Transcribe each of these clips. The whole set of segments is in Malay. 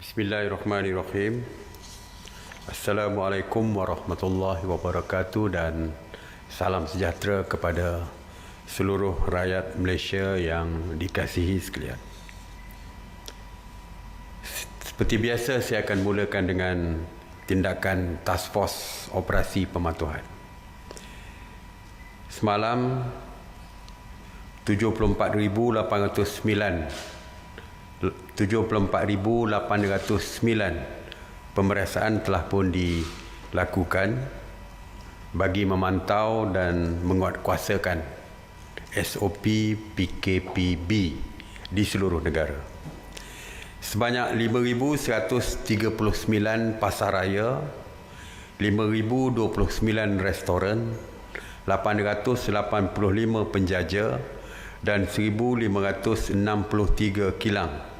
Bismillahirrahmanirrahim. Assalamualaikum warahmatullahi wabarakatuh dan salam sejahtera kepada seluruh rakyat Malaysia yang dikasihi sekalian. Seperti biasa, saya akan mulakan dengan tindakan Task Force Operasi Pematuhan. Semalam 74,809 pemeriksaan telah pun dilakukan bagi memantau dan menguatkuasakan SOP PKPB di seluruh negara. Sebanyak 5,139 pasaraya, 5,029 restoran, 885 penjaja dan 1,563 kilang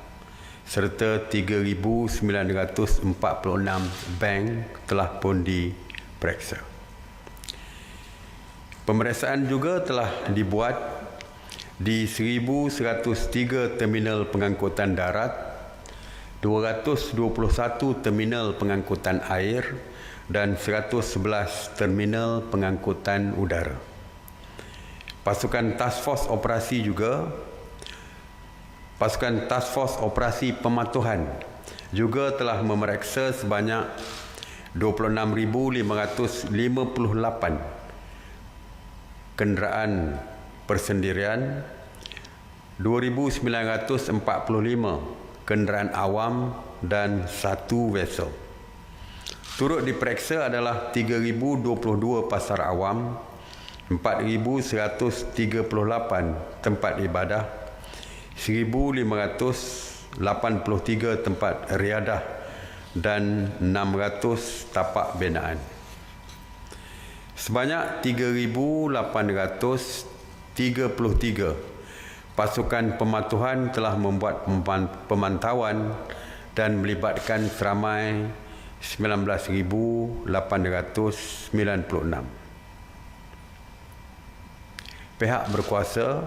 serta 3,946 bank telah pun diperiksa. Pemeriksaan juga telah dibuat di 1,103 terminal pengangkutan darat, 221 terminal pengangkutan air dan 111 terminal pengangkutan udara. Pasukan Task Force Operasi Pematuhan juga telah memeriksa sebanyak 26,558 kenderaan persendirian, 2,945 kenderaan awam dan 1 vessel. Turut diperiksa adalah 3,022 pasar awam, 4,138 tempat ibadah, 1,583 tempat riadah dan 600 tapak binaan. Sebanyak 3,833 pasukan pematuhan telah membuat pemantauan dan melibatkan seramai 19,896. Pihak berkuasa,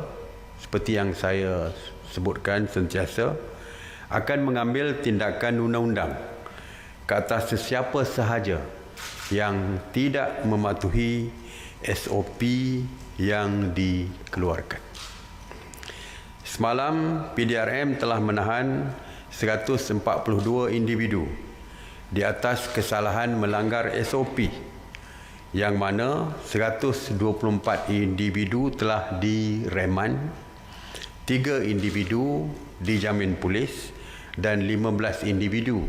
seperti yang saya sebutkan sentiasa, akan mengambil tindakan undang-undang ke atas sesiapa sahaja yang tidak mematuhi SOP yang dikeluarkan. Semalam, PDRM telah menahan 142 individu di atas kesalahan melanggar SOP, yang mana 124 individu telah direman, 3 individu dijamin polis dan 15 individu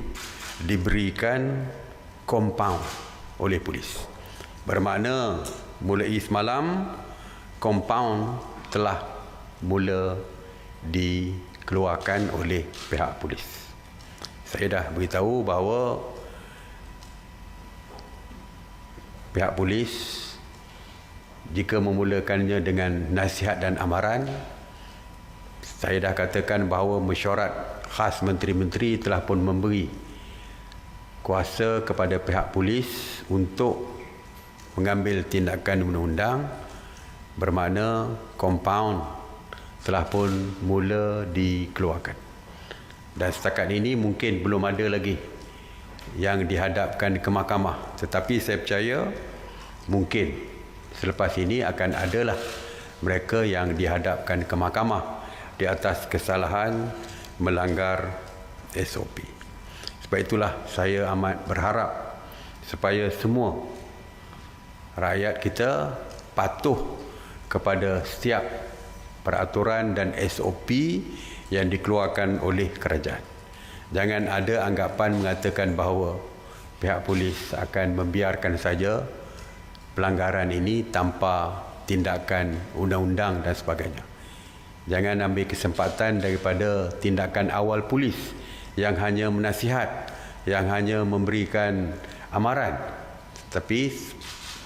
diberikan kompaun oleh polis. Bermakna mulai semalam kompaun telah mula dikeluarkan oleh pihak polis. Saya dah beritahu bahawa pihak polis jika memulakannya dengan nasihat dan amaran, saya dah katakan bahawa mesyuarat khas menteri-menteri telah pun memberi kuasa kepada pihak polis untuk mengambil tindakan undang-undang, bermakna kompaun telah pun mula dikeluarkan. Dan setakat ini mungkin belum ada lagi yang dihadapkan ke mahkamah, tetapi saya percaya mungkin selepas ini akan adalah mereka yang dihadapkan ke mahkamah di atas kesalahan melanggar SOP. Sebab itulah saya amat berharap supaya semua rakyat kita patuh kepada setiap peraturan dan SOP yang dikeluarkan oleh kerajaan. Jangan ada anggapan mengatakan bahawa pihak polis akan membiarkan saja pelanggaran ini tanpa tindakan undang-undang dan sebagainya. Jangan ambil kesempatan daripada tindakan awal polis yang hanya menasihat, yang hanya memberikan amaran. Tapi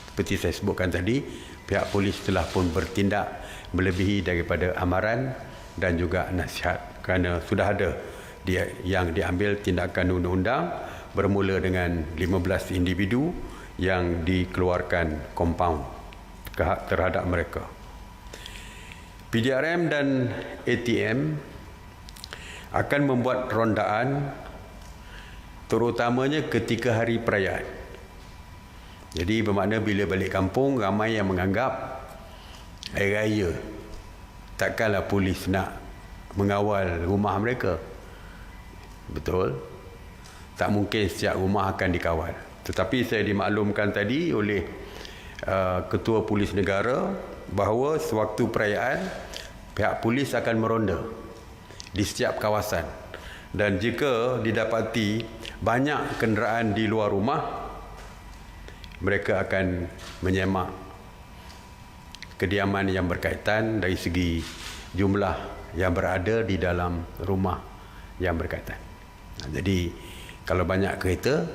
seperti saya sebutkan tadi, pihak polis telah pun bertindak melebihi daripada amaran dan juga nasihat, kerana sudah ada yang diambil tindakan undang-undang bermula dengan 15 individu yang dikeluarkan kompaun terhadap mereka. PDRM dan ATM akan membuat rondaan terutamanya ketika hari perayaan. Jadi bermakna bila balik kampung, ramai yang menganggap hari raya, takkanlah polis nak mengawal rumah mereka. Betul? Tak mungkin setiap rumah akan dikawal. Tetapi saya dimaklumkan tadi oleh Ketua Polis Negara bahawa sewaktu perayaan pihak polis akan meronda di setiap kawasan, dan jika didapati banyak kenderaan di luar rumah, mereka akan menyemak kediaman yang berkaitan dari segi jumlah yang berada di dalam rumah yang berkaitan. Jadi kalau banyak kereta,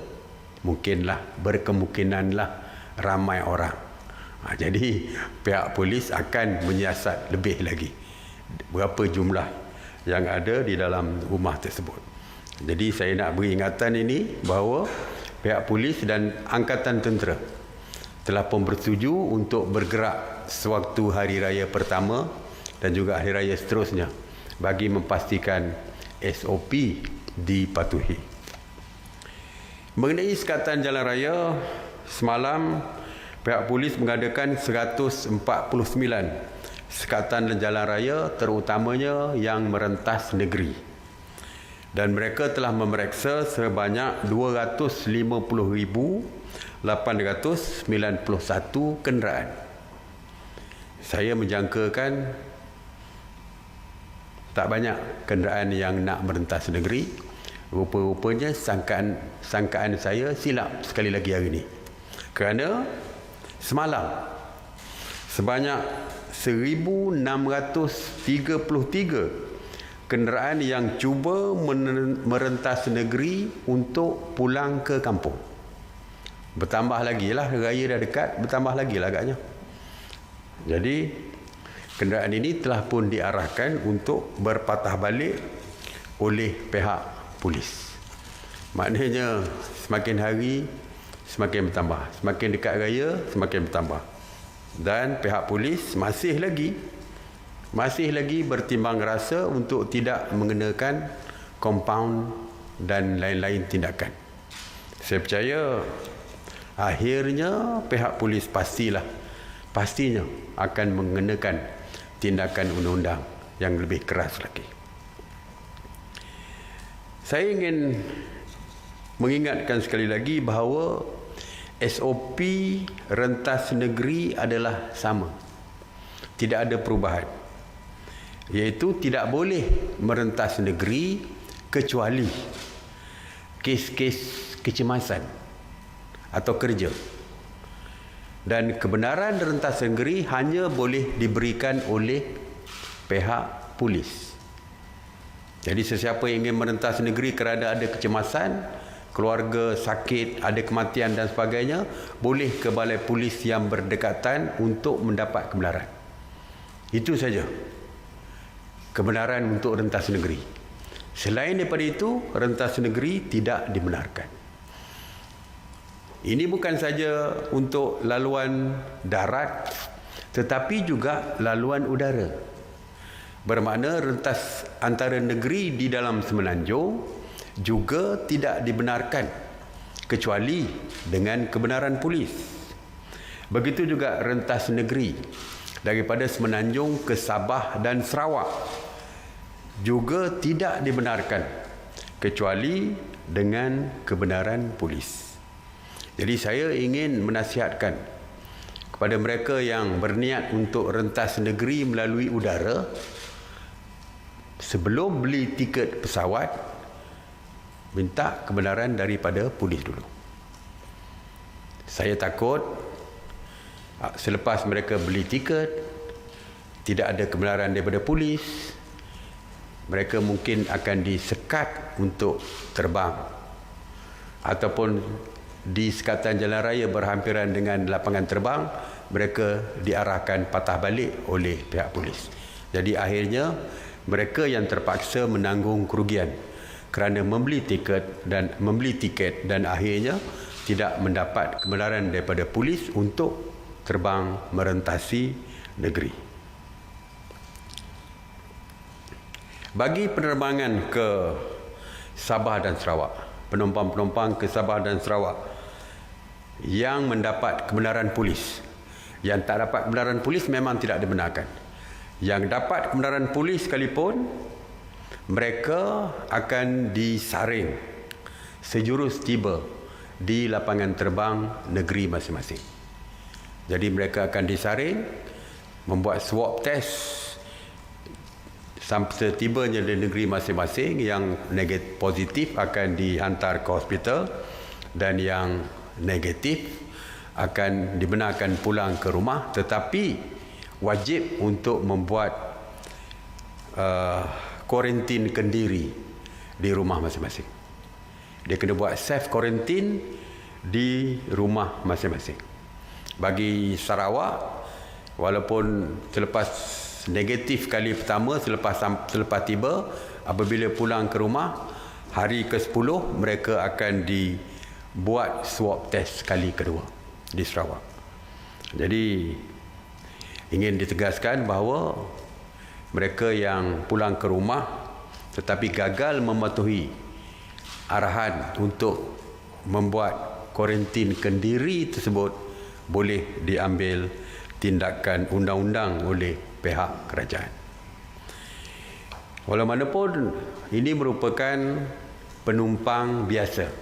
berkemungkinanlah ramai orang. Jadi pihak polis akan menyiasat lebih lagi berapa jumlah yang ada di dalam rumah tersebut. Jadi saya nak beri ingatan ini bahawa pihak polis dan Angkatan Tentera telah pun bersetuju untuk bergerak sewaktu hari raya pertama dan juga hari raya seterusnya bagi memastikan SOP dipatuhi. Mengenai sekatan jalan raya, semalam pihak polis mengadakan 149 sekatan jalan raya, terutamanya yang merentas negeri. Dan mereka telah memeriksa sebanyak 250,891 kenderaan. Saya menjangkakan tak banyak kenderaan yang nak merentas negeri. Rupa-rupanya sangkaan saya silap sekali lagi hari ini. Kerana semalam sebanyak 1,633 kenderaan yang cuba merentas negeri untuk pulang ke kampung. Bertambah lagi lah, raya dah dekat, bertambah lagi lah agaknya. Jadi kenderaan ini telah pun diarahkan untuk berpatah balik oleh pihak polis. Maknanya semakin hari semakin bertambah, semakin dekat raya semakin bertambah. Dan pihak polis masih lagi bertimbang rasa untuk tidak mengenakan kompaun dan lain-lain tindakan. Saya percaya akhirnya pihak polis pastinya akan mengenakan tindakan undang-undang yang lebih keras lagi. Saya ingin mengingatkan sekali lagi bahawa SOP rentas negeri adalah sama. Tidak ada perubahan. Iaitu tidak boleh merentas negeri kecuali kes-kes kecemasan atau kerja. Dan kebenaran rentas negeri hanya boleh diberikan oleh pihak polis. Jadi sesiapa yang ingin merentas negeri kerana ada kecemasan, keluarga sakit, ada kematian dan sebagainya, boleh ke balai polis yang berdekatan untuk mendapat kebenaran. Itu saja kebenaran untuk rentas negeri. Selain daripada itu, rentas negeri tidak dibenarkan. Ini bukan saja untuk laluan darat, tetapi juga laluan udara. Bermakna rentas antara negeri di dalam semenanjung juga tidak dibenarkan kecuali dengan kebenaran polis. Begitu juga rentas negeri daripada semenanjung ke Sabah dan Sarawak juga tidak dibenarkan kecuali dengan kebenaran polis. Jadi saya ingin menasihatkan kepada mereka yang berniat untuk rentas negeri melalui udara, sebelum beli tiket pesawat, minta kebenaran daripada polis dulu. Saya takut selepas mereka beli tiket, tidak ada kebenaran daripada polis, mereka mungkin akan disekat untuk terbang, ataupun di sekatan jalan raya berhampiran dengan lapangan terbang, mereka diarahkan patah balik oleh pihak polis. Jadi akhirnya mereka yang terpaksa menanggung kerugian kerana membeli tiket dan akhirnya tidak mendapat kebenaran daripada polis untuk terbang merentasi negeri. Bagi penerbangan ke Sabah dan Sarawak, penumpang-penumpang ke Sabah dan Sarawak yang mendapat kebenaran polis. Yang tak dapat kebenaran polis memang tidak dibenarkan. Yang dapat kebenaran polis sekalipun, mereka akan disaring sejurus tiba di lapangan terbang negeri masing-masing. Jadi mereka akan disaring, membuat swab test sampai setibanya di negeri masing-masing. Yang positif akan dihantar ke hospital dan yang negatif akan dibenarkan pulang ke rumah, tetapi wajib untuk membuat kuarantin kendiri di rumah masing-masing. Dia kena buat self quarantine di rumah masing-masing. Bagi Sarawak, walaupun selepas negatif kali pertama, selepas tiba, apabila pulang ke rumah, hari ke-10 mereka akan dibuat swab test kali kedua di Sarawak. Jadi ingin ditegaskan bahawa mereka yang pulang ke rumah tetapi gagal mematuhi arahan untuk membuat kuarantin kendiri tersebut boleh diambil tindakan undang-undang oleh pihak kerajaan. Walaupun ini merupakan penumpang biasa,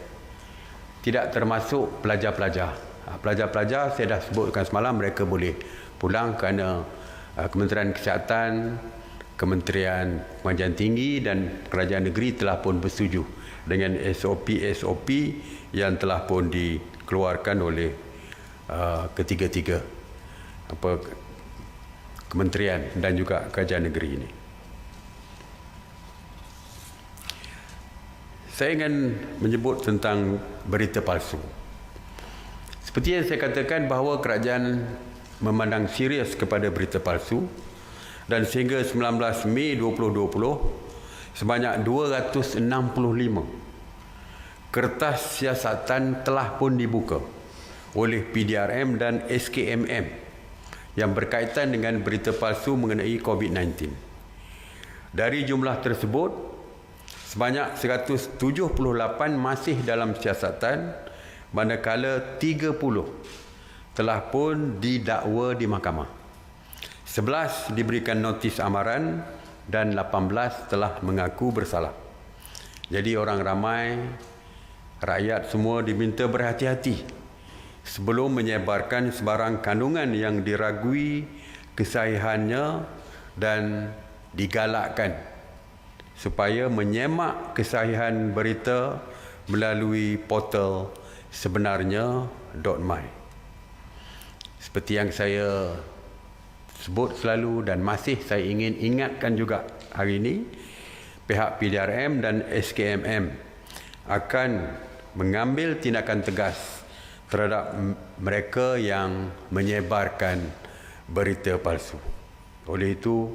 tidak termasuk pelajar-pelajar. Pelajar-pelajar saya dah sebutkan semalam, mereka boleh pulang kerana Kementerian Kesihatan, Kementerian Pengajian Tinggi dan Kerajaan Negeri telah pun bersetuju dengan SOP-SOP yang telah pun dikeluarkan oleh ketiga-tiga kementerian dan juga Kerajaan Negeri ini. Saya ingin menyebut tentang berita palsu. Seperti yang saya katakan bahawa kerajaan memandang serius kepada berita palsu, dan sehingga 19 Mei 2020 sebanyak 265 kertas siasatan telah pun dibuka oleh PDRM dan SKMM yang berkaitan dengan berita palsu mengenai COVID-19. Dari jumlah tersebut, sebanyak 178 masih dalam siasatan, manakala 30 telah pun didakwa di mahkamah. 11 diberikan notis amaran dan 18 telah mengaku bersalah. Jadi orang ramai, rakyat semua diminta berhati-hati sebelum menyebarkan sebarang kandungan yang diragui kesahihannya, dan digalakkan supaya menyemak kesahihan berita melalui portal sebenarnya.my. Seperti yang saya sebut selalu dan masih saya ingin ingatkan juga hari ini, pihak PDRM dan SKMM akan mengambil tindakan tegas terhadap mereka yang menyebarkan berita palsu. Oleh itu,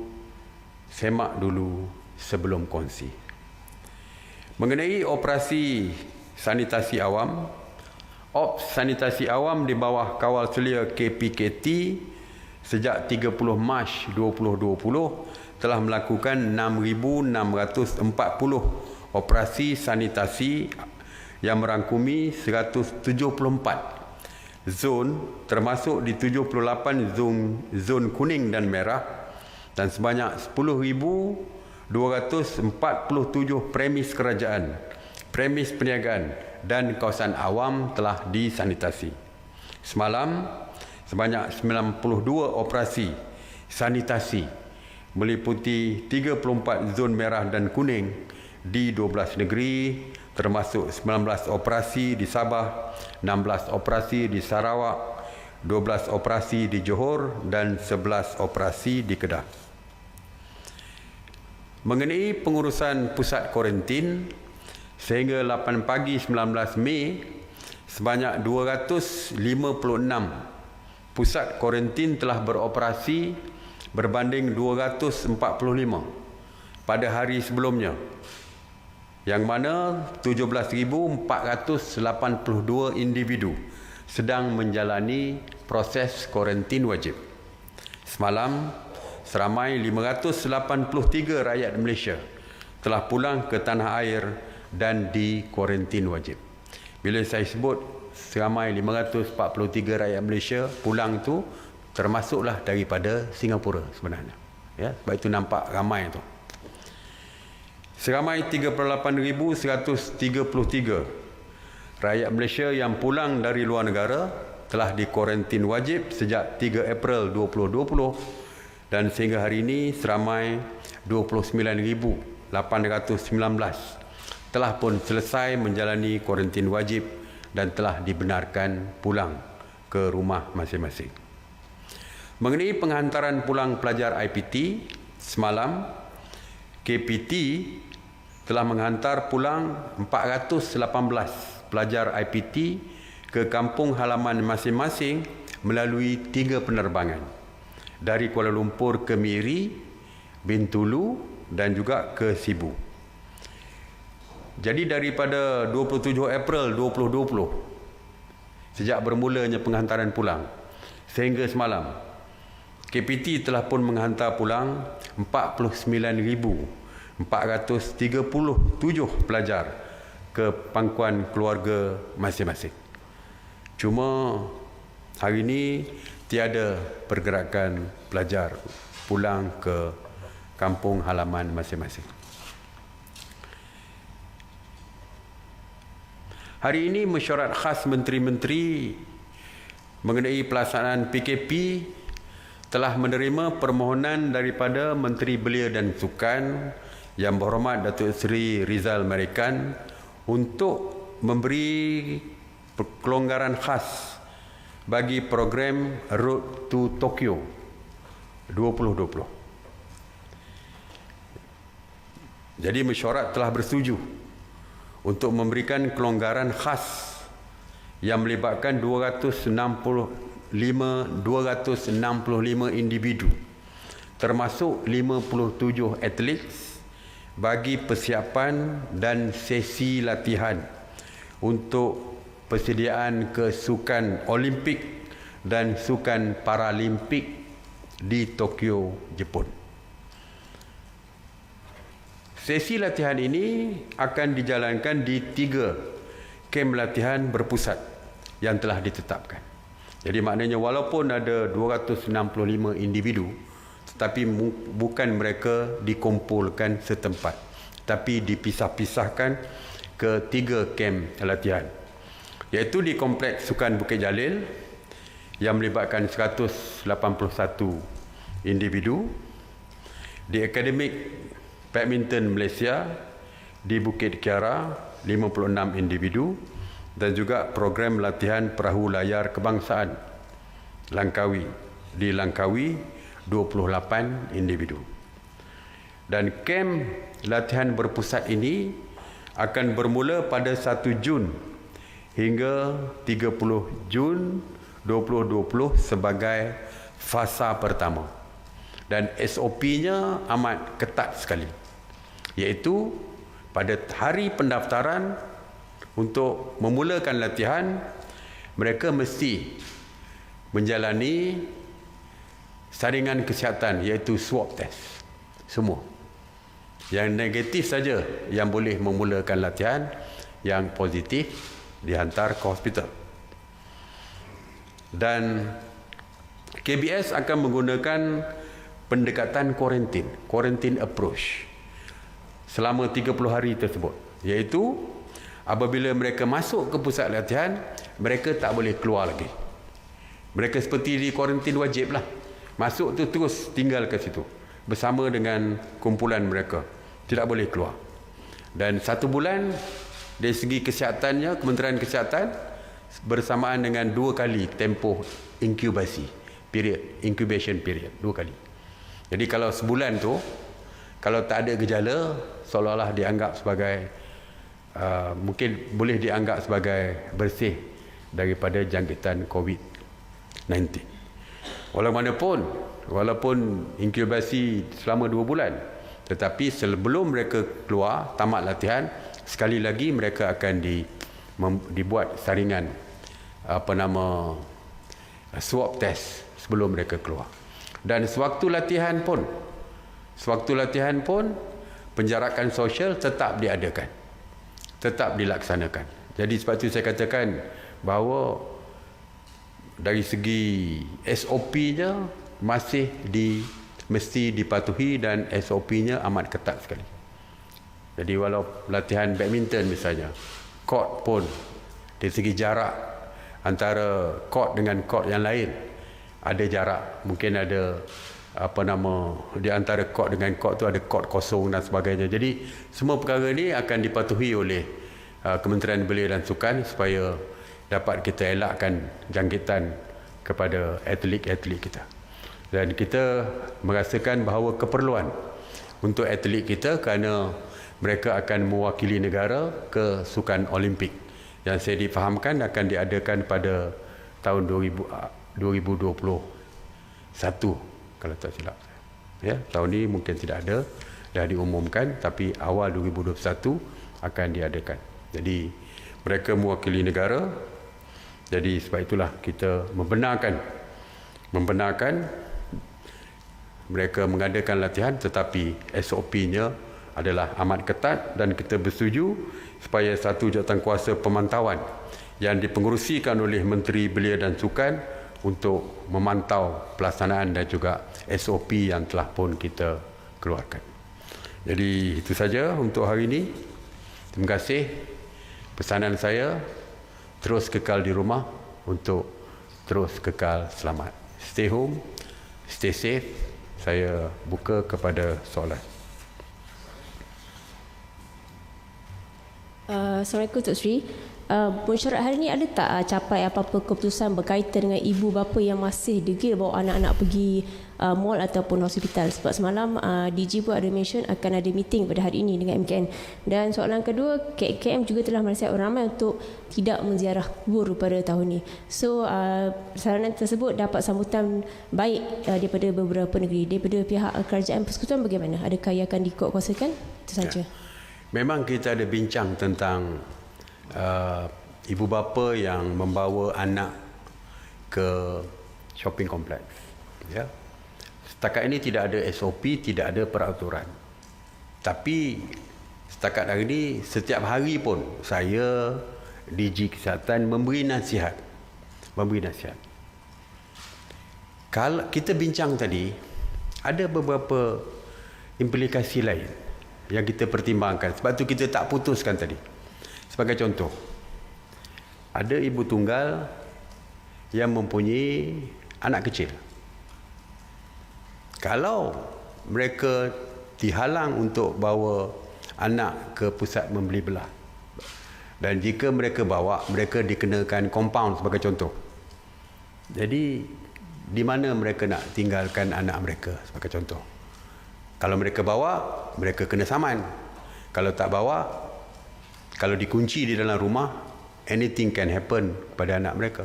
semak dulu sebelum kongsi. Mengenai operasi sanitasi awam, Ops Sanitasi Awam di bawah kawal selia KPKT sejak 30 Mac 2020 telah melakukan 6,640 operasi sanitasi yang merangkumi 174 zon, termasuk di 78 zon kuning dan merah, dan sebanyak 10,247 premis kerajaan, premis perniagaan dan kawasan awam telah disanitasi. Semalam, sebanyak 92 operasi sanitasi meliputi 34 zon merah dan kuning di 12 negeri, termasuk 19 operasi di Sabah, 16 operasi di Sarawak, 12 operasi di Johor dan 11 operasi di Kedah. Mengenai pengurusan pusat kuarantin, sehingga 8 pagi 19 Mei, sebanyak 256 pusat kuarantin telah beroperasi berbanding 245 pada hari sebelumnya, yang mana 17,482 individu sedang menjalani proses kuarantin wajib. Semalam, seramai 583 rakyat Malaysia telah pulang ke tanah air dan di kuarantin wajib. Bila saya sebut seramai 543 rakyat Malaysia pulang tu, termasuklah daripada Singapura sebenarnya. Ya, sebab itu nampak ramai tu. Seramai 38,133 rakyat Malaysia yang pulang dari luar negara telah dikuarantin wajib sejak 3 April 2020 dan sehingga hari ini seramai 29,819 telah pun selesai menjalani kuarantin wajib dan telah dibenarkan pulang ke rumah masing-masing. Mengenai penghantaran pulang pelajar IPT, semalam KPT telah menghantar pulang 418 pelajar IPT ke kampung halaman masing-masing melalui 3 penerbangan dari Kuala Lumpur ke Miri, Bintulu dan juga ke Sibu. Jadi daripada 27 April 2020 sejak bermulanya penghantaran pulang sehingga semalam, KPT telah pun menghantar pulang 49,437 pelajar ke pangkuan keluarga masing-masing. Cuma hari ini tiada pergerakan pelajar pulang ke kampung halaman masing-masing. Hari ini mesyuarat khas Menteri-Menteri mengenai pelaksanaan PKP telah menerima permohonan daripada Menteri Belia dan Sukan Yang Berhormat Datuk Seri Rizal Merican untuk memberi kelonggaran khas bagi program Road to Tokyo 2020. Jadi mesyuarat telah bersetuju untuk memberikan kelonggaran khas yang melibatkan 265 individu termasuk 57 atlet bagi persiapan dan sesi latihan untuk persediaan ke Sukan Olimpik dan Sukan Paralimpik di Tokyo, Jepun. Sesi latihan ini akan dijalankan di 3 kem latihan berpusat yang telah ditetapkan. Jadi maknanya walaupun ada 265 individu, tetapi bukan mereka dikumpulkan setempat, tapi dipisah-pisahkan ke 3 kem latihan, iaitu di Kompleks Sukan Bukit Jalil yang melibatkan 181 individu, di Akademik Badminton Malaysia di Bukit Kiara 56 individu dan juga program latihan perahu layar kebangsaan Langkawi di Langkawi 28 individu. Dan kem latihan berpusat ini akan bermula pada 1 Jun hingga 30 Jun 2020 sebagai fasa pertama. Dan SOP-nya amat ketat sekali, iaitu pada hari pendaftaran untuk memulakan latihan, mereka mesti menjalani saringan kesihatan iaitu swab test. Semua yang negatif saja yang boleh memulakan latihan, yang positif dihantar ke hospital. Dan KBS akan menggunakan pendekatan quarantine approach selama 30 hari tersebut, iaitu apabila mereka masuk ke pusat latihan, mereka tak boleh keluar lagi. Mereka seperti di kuarantin wajib lah. Masuk tu terus tinggal ke situ bersama dengan kumpulan mereka, tidak boleh keluar. Dan 1 bulan dari segi kesihatannya, Kementerian Kesihatan bersamaan dengan 2 kali tempoh incubation period 2 kali. Jadi kalau sebulan tu, kalau tak ada gejala, seolah-olah dianggap sebagai mungkin boleh dianggap sebagai bersih daripada jangkitan COVID-19. Walaupun inkubasi selama 2 bulan, tetapi sebelum mereka keluar tamat latihan, sekali lagi mereka akan dibuat saringan swab test sebelum mereka keluar. Dan sewaktu latihan pun penjarakan sosial tetap diadakan. tetap dilaksanakan. Jadi sebab itu saya katakan bahawa dari segi SOP-nya masih mesti dipatuhi dan SOP-nya amat ketat sekali. Jadi walau latihan badminton misalnya, court pun dari segi jarak antara court dengan court yang lain ada jarak, mungkin ada di antara court dengan court tu ada court kosong dan sebagainya. Jadi semua perkara ini akan dipatuhi oleh Kementerian Belia dan Sukan supaya dapat kita elakkan jangkitan kepada atlet-atlet kita. Dan kita merasakan bahawa keperluan untuk atlet kita kerana mereka akan mewakili negara ke Sukan Olimpik yang saya difahamkan akan diadakan pada tahun 2021 kalau tak silap. Ya, tahun ini mungkin tidak ada, dah diumumkan, tapi awal 2021 akan diadakan. Jadi mereka mewakili negara. Jadi sebab itulah kita membenarkan mereka mengadakan latihan, tetapi SOP-nya adalah amat ketat dan kita bersetuju supaya satu jawatankuasa pemantauan yang dipengerusikan oleh Menteri Belia dan Sukan untuk memantau pelaksanaan dan juga SOP yang telah pun kita keluarkan. Jadi itu saja untuk hari ini. Terima kasih. Pesanan saya, terus kekal di rumah untuk terus kekal selamat. Stay home, stay safe. Saya buka kepada soalan. Assalamualaikum Tok Sri. Mesyuarat hari ini ada tak capai apa-apa keputusan berkaitan dengan ibu bapa yang masih degil bawa anak-anak pergi mall ataupun hospital? Sebab semalam DG pun ada mention akan ada meeting pada hari ini dengan MKN. Dan soalan kedua, KKM juga telah menasihat orang ramai untuk tidak menziarah kubur pada tahun ini. So saranan tersebut dapat sambutan baik daripada beberapa negeri. Daripada pihak kerajaan persekutuan bagaimana? Adakah ia akan dikuatkuasakan? Itu saja. Memang kita ada bincang tentang ibu bapa yang membawa anak ke shopping kompleks. Ya. Setakat ini tidak ada SOP, tidak ada peraturan. Tapi setakat hari ini, setiap hari pun saya, DG Kesihatan memberi nasihat. Kalau kita bincang tadi, ada beberapa implikasi lain yang kita pertimbangkan. Sebab tu kita tak putuskan tadi. Sebagai contoh, ada ibu tunggal yang mempunyai anak kecil. Kalau mereka dihalang untuk bawa anak ke pusat membeli belah, dan jika mereka bawa, mereka dikenakan compound sebagai contoh. Jadi, di mana mereka nak tinggalkan anak mereka sebagai contoh? Kalau mereka bawa, mereka kena saman. Kalau tak bawa, kalau dikunci di dalam rumah, anything can happen pada anak mereka.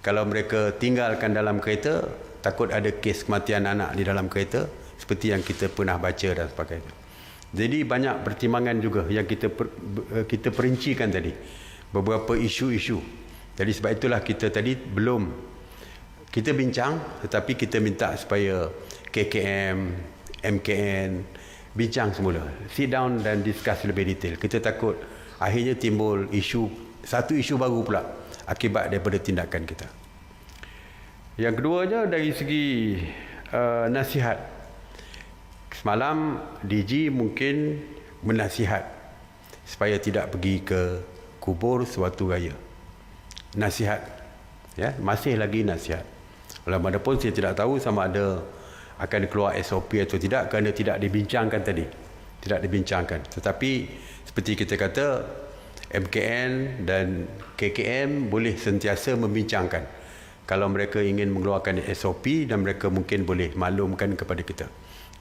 Kalau mereka tinggalkan dalam kereta, takut ada kes kematian anak di dalam kereta, seperti yang kita pernah baca dan sebagainya. Jadi banyak pertimbangan juga yang kita perincikan tadi. Beberapa isu-isu. Jadi sebab itulah kita tadi kita bincang, tetapi kita minta supaya KKM, MKN bincang semula, sit down dan discuss lebih detail. Kita takut akhirnya timbul satu isu baru pula akibat daripada tindakan kita. Yang keduanya dari segi nasihat. Semalam DG mungkin menasihat supaya tidak pergi ke kubur sewaktu raya. Nasihat, ya, masih lagi nasihat. Walaupun saya tidak tahu sama ada akan keluar SOP atau tidak kerana tidak dibincangkan tadi. Tidak dibincangkan. Tetapi seperti kita kata, MKN dan KKM boleh sentiasa membincangkan. Kalau mereka ingin mengeluarkan SOP dan mereka mungkin boleh maklumkan kepada kita.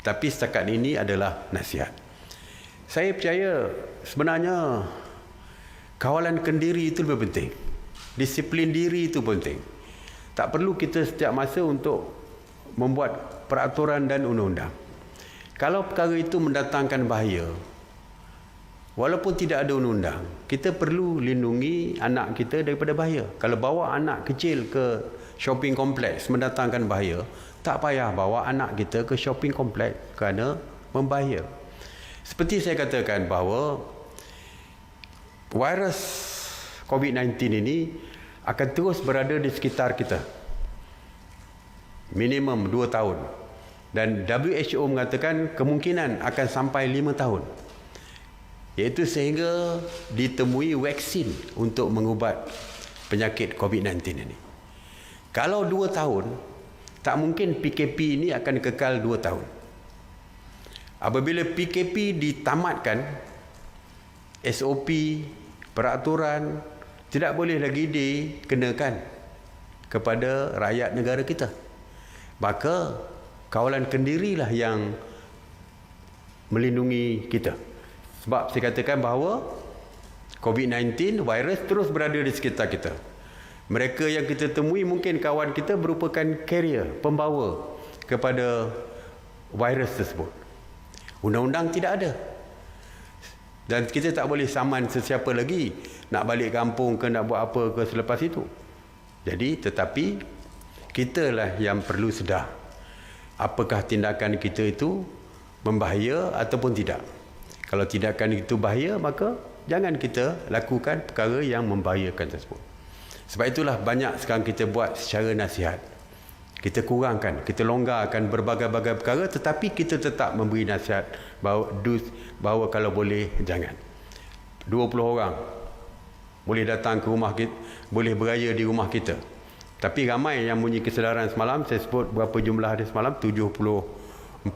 Tapi setakat ini adalah nasihat. Saya percaya sebenarnya kawalan kendiri itu lebih penting. Disiplin diri itu penting. Tak perlu kita setiap masa untuk membuat peraturan dan undang-undang. Kalau perkara itu mendatangkan bahaya, walaupun tidak ada undang-undang, kita perlu lindungi anak kita daripada bahaya. Kalau bawa anak kecil ke shopping kompleks mendatangkan bahaya, tak payah bawa anak kita ke shopping kompleks kerana membahaya. Seperti saya katakan bahawa virus COVID-19 ini akan terus berada di sekitar kita. Minimum 2 tahun. Dan WHO mengatakan kemungkinan akan sampai 5 tahun. Iaitu sehingga ditemui vaksin untuk mengubat penyakit COVID-19 ini. Kalau 2 tahun, tak mungkin PKP ini akan kekal 2 tahun. Apabila PKP ditamatkan, SOP, peraturan tidak boleh lagi dikenakan kepada rakyat negara kita. Maka kawalan kendirilah yang melindungi kita. Sebab saya katakan bahawa COVID-19 virus terus berada di sekitar kita. Mereka yang kita temui mungkin kawan kita merupakan carrier, pembawa kepada virus tersebut. Undang-undang tidak ada. Dan kita tak boleh saman sesiapa lagi nak balik kampung ke nak buat apa ke selepas itu. Jadi tetapi kitalah yang perlu sedar apakah tindakan kita itu membahaya ataupun tidak. Kalau tindakan itu bahaya, maka jangan kita lakukan perkara yang membahayakan tersebut. Sebab itulah banyak sekarang kita buat secara nasihat. Kita kurangkan, kita longgarkan berbagai-bagai perkara, tetapi kita tetap memberi nasihat bahawa kalau boleh jangan. 20 orang boleh datang ke rumah kita, boleh beraya di rumah kita. Tapi ramai yang punya kesedaran semalam, saya sebut berapa jumlah dia semalam, 74%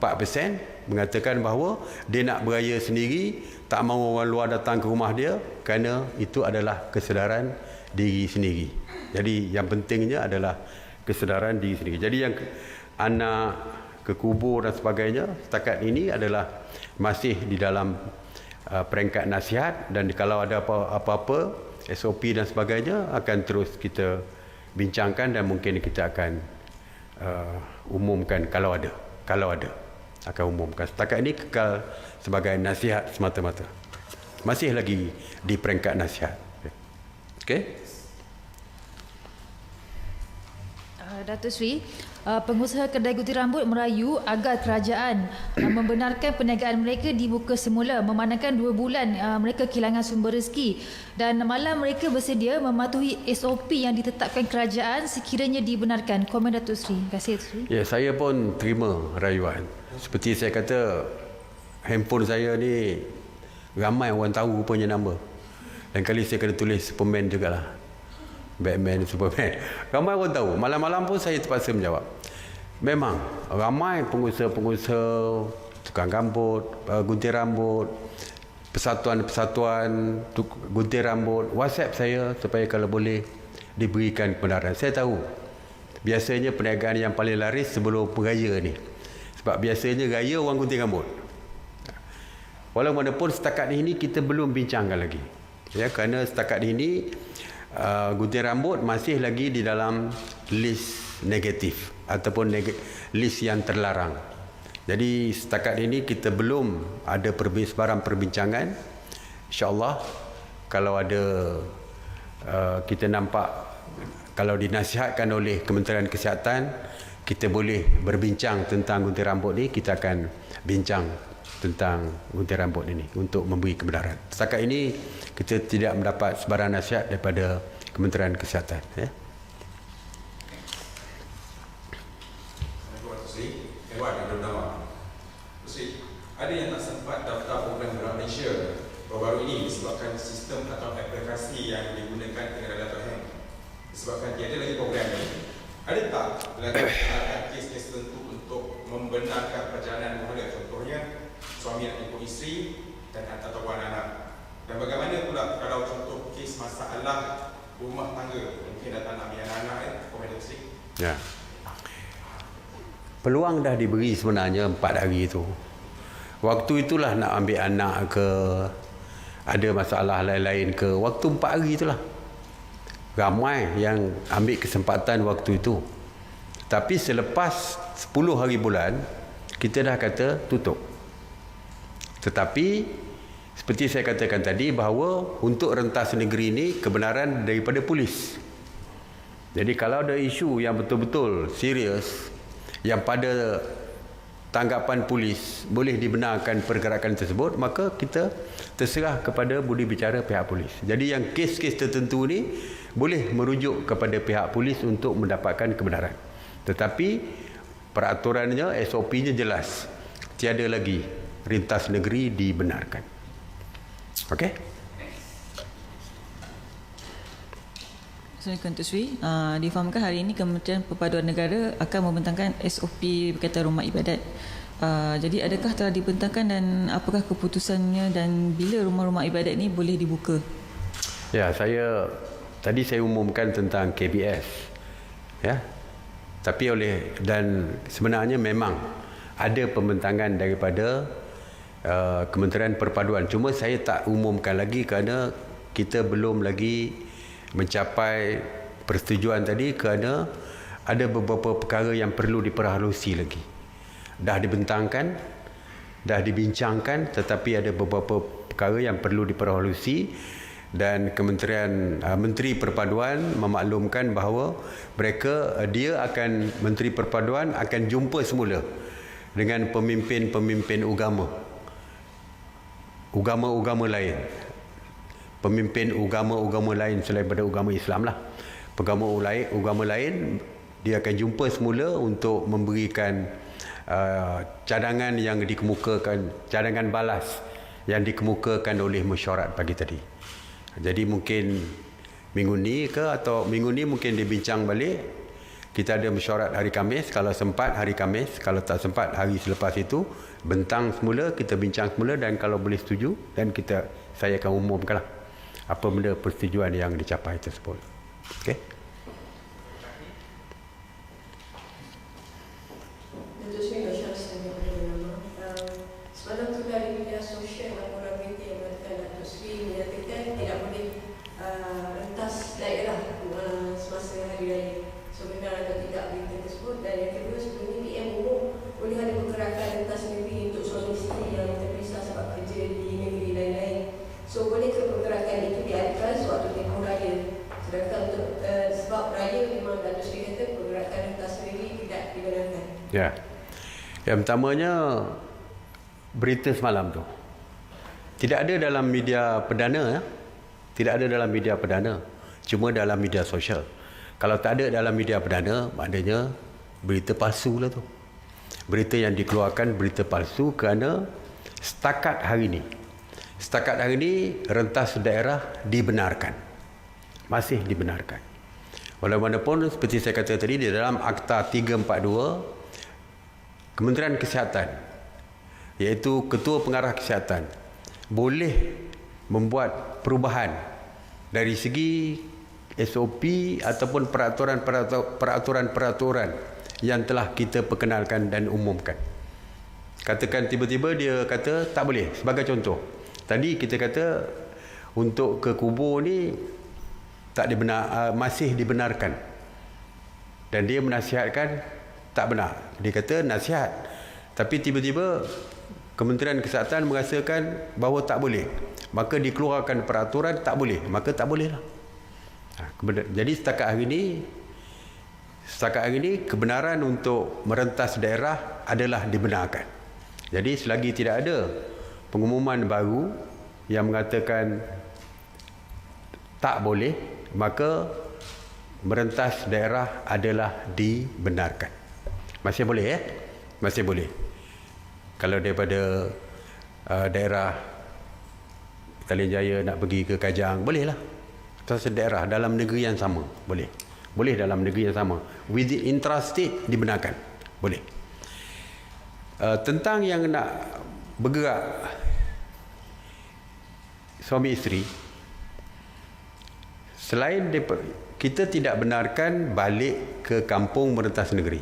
mengatakan bahawa dia nak beraya sendiri, tak mahu orang luar datang ke rumah dia kerana itu adalah kesedaran diri sendiri. Jadi yang pentingnya adalah kesedaran diri sendiri. Jadi yang anak ke kubur dan sebagainya setakat ini adalah masih di dalam peringkat nasihat, dan kalau ada apa-apa SOP dan sebagainya akan terus kita bincangkan dan mungkin kita akan umumkan kalau ada akan umumkan. Setakat ini kekal sebagai nasihat semata-mata. Masih lagi di peringkat nasihat. Okey. Datuk Seri, pengusaha kedai gunting rambut merayu agar kerajaan membenarkan perniagaan mereka dibuka semula memandangkan 2 bulan mereka kehilangan sumber rezeki, dan malam mereka bersedia mematuhi SOP yang ditetapkan kerajaan sekiranya dibenarkan. Komen Datuk Seri. Terima kasih Datuk Seri. Ya, saya pun terima rayuan. Seperti saya kata, handphone saya ni ramai orang tahu rupanya nama. Dan kali saya kena tulis Superman jugalah. Batman, Superman. Ramai orang tahu. Malam-malam pun saya terpaksa menjawab. Memang ramai pengusaha-pengusaha, tukang rambut, gunting rambut, persatuan-persatuan gunting rambut WhatsApp saya supaya kalau boleh diberikan kebenaran. Saya tahu biasanya perniagaan yang paling laris sebelum raya ni. Sebab biasanya raya orang gunting rambut. Walaupun setakat ini kita belum bincangkan lagi. Ya, kerana setakat ini gunting rambut masih lagi di dalam list negatif ataupun list yang terlarang. Jadi setakat ini kita belum ada sebarang perbincangan. InsyaAllah kalau ada kita nampak, kalau dinasihatkan oleh Kementerian Kesihatan, kita boleh berbincang tentang gunting rambut ni, kita akan bincang tentang gunting rambut ini untuk memberi kebenaran. Setakat ini kita tidak mendapat sebarang nasihat daripada Kementerian Kesihatan. Ya. Ada yang tak sempat daftar program Gerak Malaysia baru-baru ini disebabkan sistem atau aplikasi yang digunakan tengah dalam terhang. Disebabkan tiada lagi program ini, ada tak dilakukan kes-kes tertentu untuk membenarkan perjalanan berhala, contohnya suami nak jemput isteri dan atau anak-anak? Dan bagaimana pula kalau contoh kes masalah rumah tangga, mungkin datang nak ambil anak-anak, komen isteri? Ya. Peluang dah diberi sebenarnya 4 hari itu. Waktu itulah nak ambil anak ke, ada masalah lain-lain ke, waktu 4 hari itulah. Ramai yang ambil kesempatan waktu itu. Tapi selepas 10 hari bulan, kita dah kata tutup. Tetapi seperti saya katakan tadi bahawa untuk rentas negeri ini kebenaran daripada polis. Jadi kalau ada isu yang betul-betul serius yang pada tanggapan polis boleh dibenarkan pergerakan tersebut, maka kita terserah kepada budi bicara pihak polis. Jadi yang kes-kes tertentu ni boleh merujuk kepada pihak polis untuk mendapatkan kebenaran. Tetapi peraturannya, SOP-nya jelas. Tiada lagi rintas negeri dibenarkan. Okey? Assalamualaikum Tuan Sri. Difahamkan hari ini Kementerian Perpaduan Negara akan membentangkan SOP berkaitan rumah ibadat. Jadi adakah telah dibentangkan dan apakah keputusannya dan bila rumah-rumah ibadat ini boleh dibuka? Ya, tadi saya umumkan tentang KBS. Ya. Tapi dan sebenarnya memang ada pembentangan daripada Kementerian Perpaduan. Cuma saya tak umumkan lagi kerana kita belum lagi mencapai persetujuan tadi, kerana ada beberapa perkara yang perlu diperhalusi lagi. Dah dibentangkan, dah dibincangkan, tetapi ada beberapa perkara yang perlu diperhalusi, dan Menteri Perpaduan memaklumkan bahawa Menteri Perpaduan akan jumpa semula dengan pemimpin-pemimpin agama lain. Pemimpin agama lain selain pada agama Islam lah. Agama lain dia akan jumpa semula untuk memberikan cadangan yang dikemukakan, cadangan balas yang dikemukakan oleh mesyuarat pagi tadi. Jadi mungkin minggu ni mungkin dibincang balik. Kita ada mesyuarat hari Khamis, kalau sempat hari Khamis, kalau tak sempat hari selepas itu, bentang semula, kita bincang semula, dan kalau boleh setuju, dan saya akan umumkanlah apa benda persetujuan yang dicapai tersebut. Okey. Datuk Seri Bashar Sani Bernama. Semalam tu dari media sosial laporan media yang mengatakan Datuk Seri menyatakan tidak boleh rentas daerah semasa hari raya. So benar atau tidak berita tersebut? Dan yang kedua, sebelum ini PM umum boleh ada pergerakan rentas negeri untuk suami isteri yang terpisah sebab kerja di negeri lain-lain. So boleh ke pergerakan itu diadakan sewaktu tempoh raya? Sedangkan untuk sebab raya memang Datuk Seri kata pergerakan rentas negeri tidak dibenarkan. Ya. Yang pertamanya, berita semalam tu tidak ada dalam media perdana, ya. Tidak ada dalam media perdana, cuma dalam media sosial. Kalau tak ada dalam media perdana, maknanya berita palsu lah tu. Berita yang dikeluarkan berita palsu, kerana setakat hari ini rentas daerah dibenarkan, masih dibenarkan. Walaupun seperti saya kata tadi, di dalam Akta 342 Kementerian Kesihatan, iaitu Ketua Pengarah Kesihatan, boleh membuat perubahan dari segi SOP ataupun peraturan-peraturan yang telah kita perkenalkan dan umumkan. Katakan tiba-tiba dia kata tak boleh. Sebagai contoh, tadi kita kata untuk ke kubur ni masih dibenarkan, dan dia menasihatkan tak benar. Dia kata nasihat, tapi tiba-tiba Kementerian Kesihatan merasakan bahawa tak boleh, maka dikeluarkan peraturan tak boleh, maka tak boleh lah. Jadi setakat hari ini kebenaran untuk merentas daerah adalah dibenarkan. Jadi selagi tidak ada pengumuman baru yang mengatakan tak boleh, maka merentas daerah adalah dibenarkan. Masih boleh, ya? Masih boleh. Kalau daripada daerah Petaling Jaya nak pergi ke Kajang, bolehlah. Satu daerah dalam negeri yang sama, boleh. Boleh dalam negeri yang sama. Within intrastate dibenarkan, boleh. Tentang yang nak bergerak suami isteri, selain kita tidak benarkan balik ke kampung merentas negeri.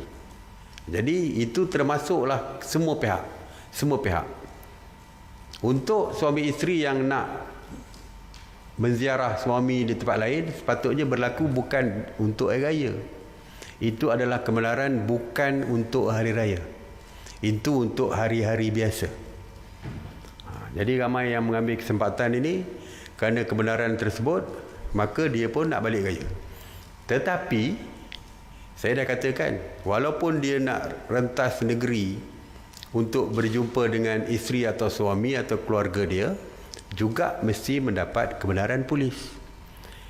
Jadi itu termasuklah semua pihak. Untuk suami isteri yang nak menziarah suami di tempat lain, sepatutnya berlaku bukan untuk hari raya. Itu adalah kebenaran bukan untuk hari raya. Itu untuk hari-hari biasa. Jadi ramai yang mengambil kesempatan ini kerana kebenaran tersebut, maka dia pun nak balik raya. Tetapi saya dah katakan, walaupun dia nak rentas negeri untuk berjumpa dengan isteri atau suami atau keluarga dia juga mesti mendapat kebenaran polis.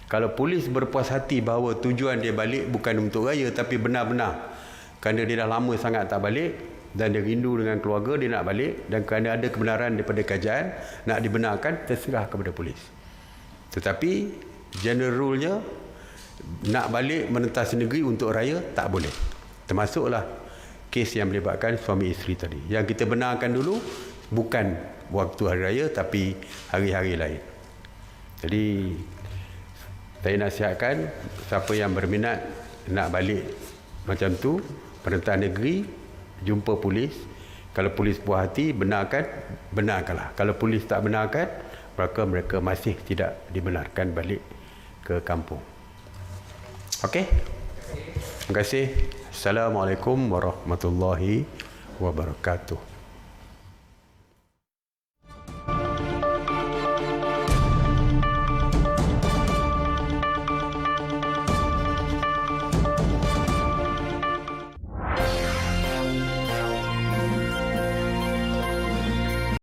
Kalau polis berpuas hati bahawa tujuan dia balik bukan untuk raya tapi benar-benar kerana dia dah lama sangat tak balik dan dia rindu dengan keluarga, dia nak balik, dan kerana ada kebenaran daripada kerajaan nak dibenarkan, terserah kepada polis. Tetapi general rule-nya nak balik merentas negeri untuk raya tak boleh. Termasuklah kes yang melibatkan suami isteri tadi. Yang kita benarkan dulu bukan waktu hari raya tapi hari-hari lain. Jadi saya nasihatkan siapa yang berminat nak balik macam tu, perintah negeri, jumpa polis. Kalau polis puas hati benarkan, benarkanlah. Kalau polis tak benarkan, maka mereka masih tidak dibenarkan balik ke kampung. Okey? Terima kasih. Assalamualaikum warahmatullahi wabarakatuh.